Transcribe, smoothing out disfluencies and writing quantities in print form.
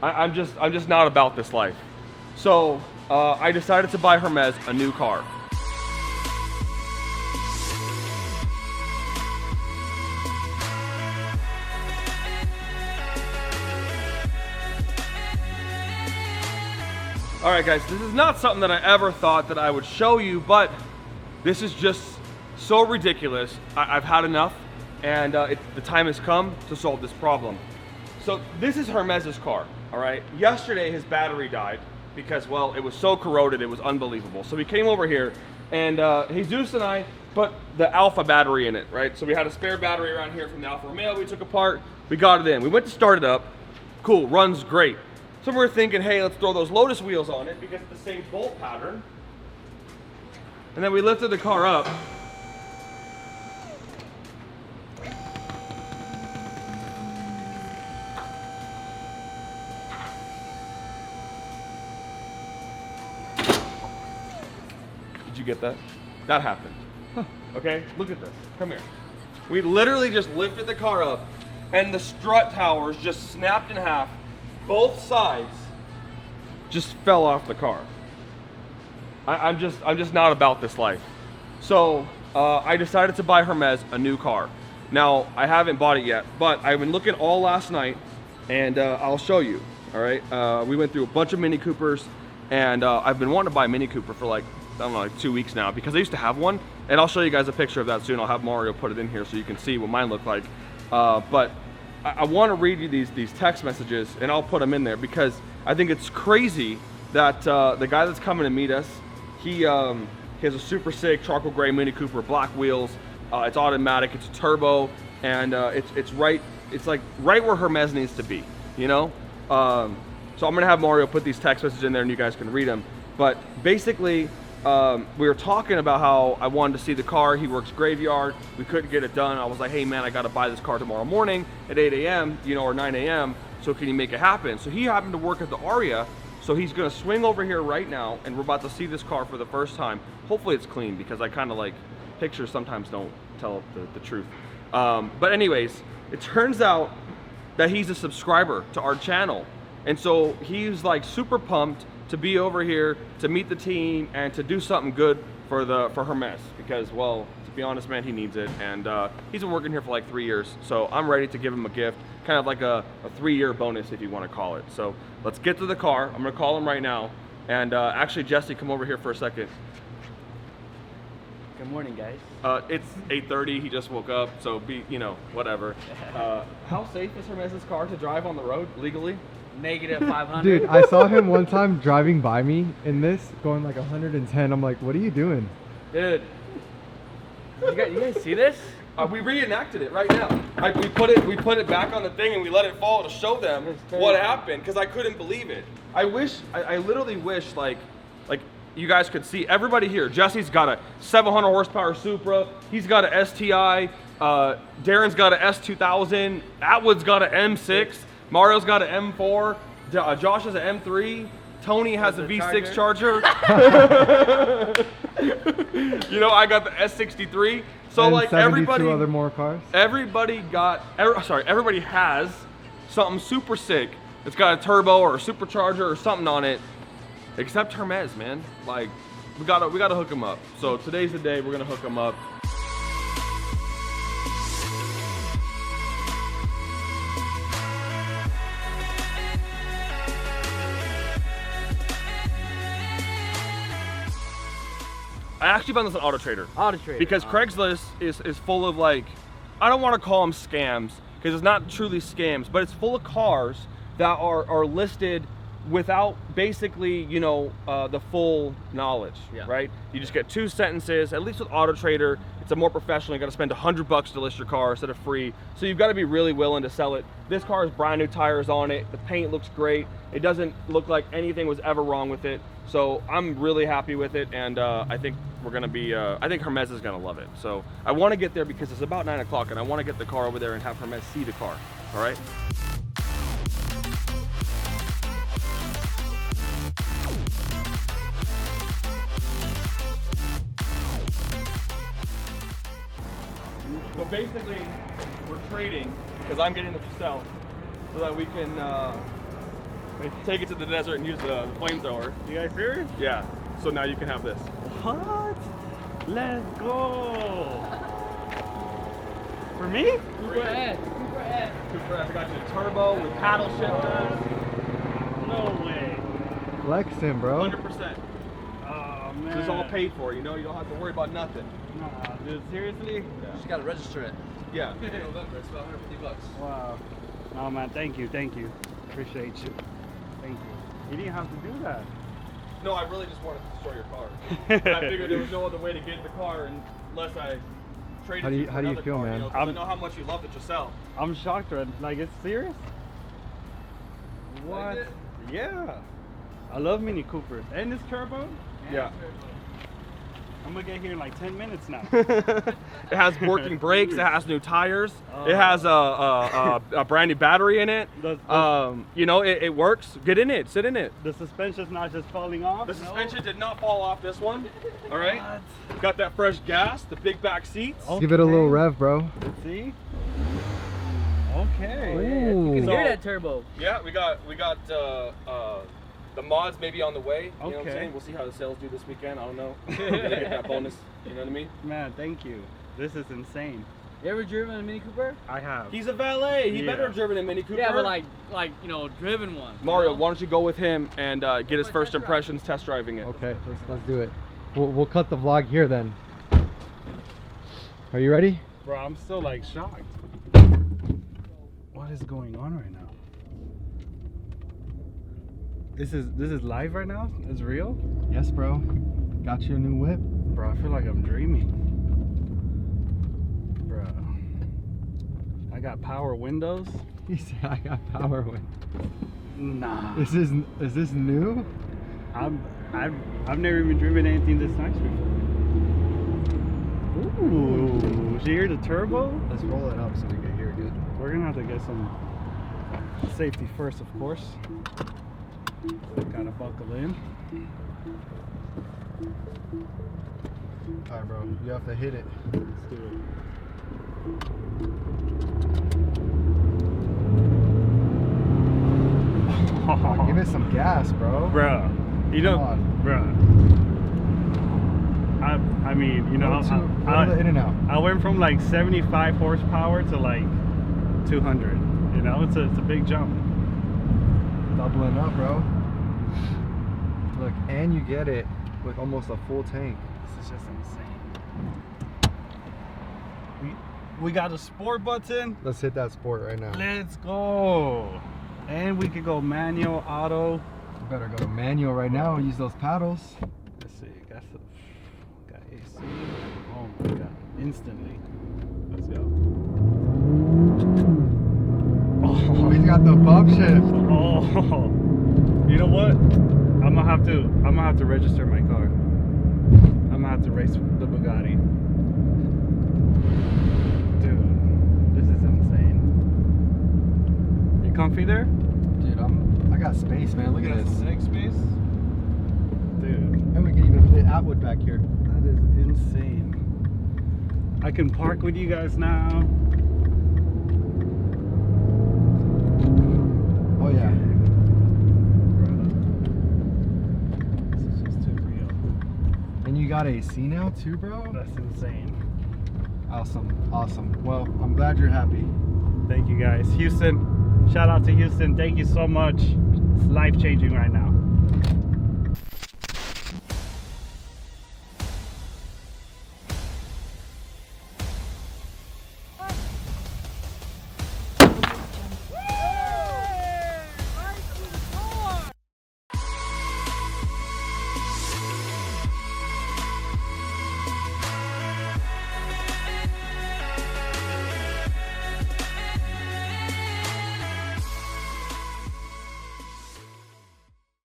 I'm just not about this life. So I decided to buy Hermes a new car. All right, guys, this is not something that I ever thought that I would show you, but this is just so ridiculous. I've had enough, and the time has come to solve this problem. So this is Hermes's car, all right? Yesterday, his battery died because, well, it was so corroded, it was unbelievable. So we came over here, and Jesus and I put the Alpha battery in it, right? So we had a spare battery around here from the Alfa Romeo we took apart. We got it in. We went to start it up. Cool, runs great. So we're thinking, hey, let's throw those Lotus wheels on it because it's the same bolt pattern. And then we lifted the car up. Did you get that? That happened. Huh. Okay, look at this. Come here. We literally just lifted the car up and the strut towers just snapped in half. Both sides just fell off the car. I'm just not about this life. So I decided to buy Hermes a new car. Now I haven't bought it yet, but I've been looking all last night, and I'll show you. All right, we went through a bunch of Mini Coopers, and I've been wanting to buy a Mini Cooper for like, I don't know, like 2 weeks now because I used to have one, and I'll show you guys a picture of that soon. I'll have Mario put it in here so you can see what mine looked like. But I want to read you these text messages, and I'll put them in there because I think it's crazy that the guy that's coming to meet us, he has a super sick charcoal gray Mini Cooper, black wheels. It's automatic, it's a turbo, and it's like right where Hermes needs to be, you know. So I'm gonna have Mario put these text messages in there, and you guys can read them. But basically, we were talking about how I wanted to see the car. He works Graveyard. We couldn't get it done. I was like, hey man, I got to buy this car tomorrow morning at 8 a.m., you know, or 9 a.m. So can you make it happen? So he happened to work at the Aria. So he's going to swing over here right now, and we're about to see this car for the first time. Hopefully it's clean because I kind of like pictures sometimes don't tell the truth. But anyways, it turns out that he's a subscriber to our channel. And so he's like super pumped to be over here to meet the team and to do something good for Hermes because, well, to be honest, man, he needs it. And he's been working here for like 3 years. So I'm ready to give him a gift, kind of like a 3-year bonus if you want to call it. So let's get to the car. I'm gonna call him right now. And actually, Jesse, come over here for a second. Good morning, guys. It's 8:30. He just woke up, so you know, whatever. How safe is Hermes' car to drive on the road legally? Negative 500. Dude, I saw him one time driving by me in this, going like 110. I'm like, what are you doing? Dude, you guys see this? we reenacted it right now. We put it back on the thing and we let it fall to show them what happened because I couldn't believe it. I literally wish like you guys could see everybody here. Jesse's got a 700 horsepower Supra. He's got a STI. Darren's got a S2000. Atwood's got an M6. Mario's got an M4. Josh has an M3. Tony has a V6 charger. You know, I got the S63. So and like everybody, other more cars. Everybody has something super sick. It's got a turbo or a supercharger or something on it, except Hermes, man. Like we gotta hook them up. So today's the day we're gonna hook them up. I actually found this on Auto Trader. Auto Trader. Because Craigslist is full of like, I don't want to call them scams because it's not truly scams, but it's full of cars that are listed without basically, you know, the full knowledge, right? You just get 2 sentences. At least with Auto Trader, it's a more professional. You got to spend $100 to list your car instead of free. So you've got to be really willing to sell it. This car has brand new tires on it. The paint looks great. It doesn't look like anything was ever wrong with it. So I'm really happy with it, and I think we're gonna be. I think Hermes is gonna love it. So I want to get there because it's about 9 o'clock, and I want to get the car over there and have Hermes see the car. All right. So basically, we're trading because I'm getting the Tercel so that we can take it to the desert and use the flamethrower. You guys serious? Yeah. So now you can have this. What? Let's go. For me? Cooper S. Cooper S. Cooper, I got you a turbo with paddle shifters. No way. Flexing, bro. 100%. Oh man. This is all paid for. You know, you don't have to worry about nothing. Nah, dude, seriously? Just gotta register it. Yeah. November, it's about $150. Wow. No man, thank you. Appreciate you. Thank you. You didn't have to do that. No, I really just wanted to destroy your car. I figured there was no other way to get the car unless I traded How do you- for how do you another feel, car, man? You know, 'cause I know how much you love it yourself. I'm shocked, Red. Like, it's serious? What? it? Yeah. I love Mini Coopers. And this turbo? Yeah. I'm gonna get here in like 10 minutes now. It has working brakes. It has new tires. It has a brand new battery in it. You know, it works. Get in it. Sit in it. The suspension's not just falling off? The suspension did not fall off this one. All right. Got that fresh gas. The big back seats. Oh. Give it a little rev, bro. See? Okay. Ooh. You can hear So- that turbo. Yeah, we got the mods maybe on the way. You know what I'm Okay. saying? We'll see how the sales do this weekend. I don't know. We're gonna get that bonus. You know what I mean? Man, thank you. This is insane. You ever driven a Mini Cooper? I have. He's a valet. He Yeah. better have driven a Mini Cooper. Yeah, but like you know, driven one. Mario, you know? why don't you go with him and get his Test first drive. impressions test driving it? Okay, let's do it. We'll cut the vlog here then. Are you ready? Bro, I'm still like shocked. What is going on right now? This is live right now? It's real? Yes, bro. Got you a new whip. Bro, I feel like I'm dreaming. Bro. I got power windows. He said I got power whip. Nah. Is this new? I've never even driven anything this nice before. Ooh, did you hear the turbo? Let's roll it up so we can hear it good. We're gonna have to get some safety first, of course. Gotta buckle in. Alright, bro. You have to hit it. Let's do it. Give it some gas, bro. Bruh, you know, Come on. bruh. I mean, you know, Go to the in and out. I went from like 75 horsepower to like 200. You know, it's a big jump. Doubling up, bro. Look, and you get it with almost a full tank. This is just insane. We got a sport button. Let's hit that sport right now. Let's go. And we could go manual, auto. You better go to manual right now and use those paddles. Let's see, got AC. Oh my god, instantly. Let's go. Oh, he's got the bump shift. Oh, you know what? I'm gonna have to register my car. I'm gonna have to race the Bugatti. Dude, this is insane. You comfy there? Dude, I got space, man. Look at this. Leg space. Dude, And we can even fit Atwood back here. that is insane. I can park with you guys now. Oh yeah. This is just too real. And you got AC now too, bro? That's insane. Awesome, awesome. Well, I'm glad you're happy. Thank you guys. Houston, shout out to Houston. Thank you so much. It's life changing right now.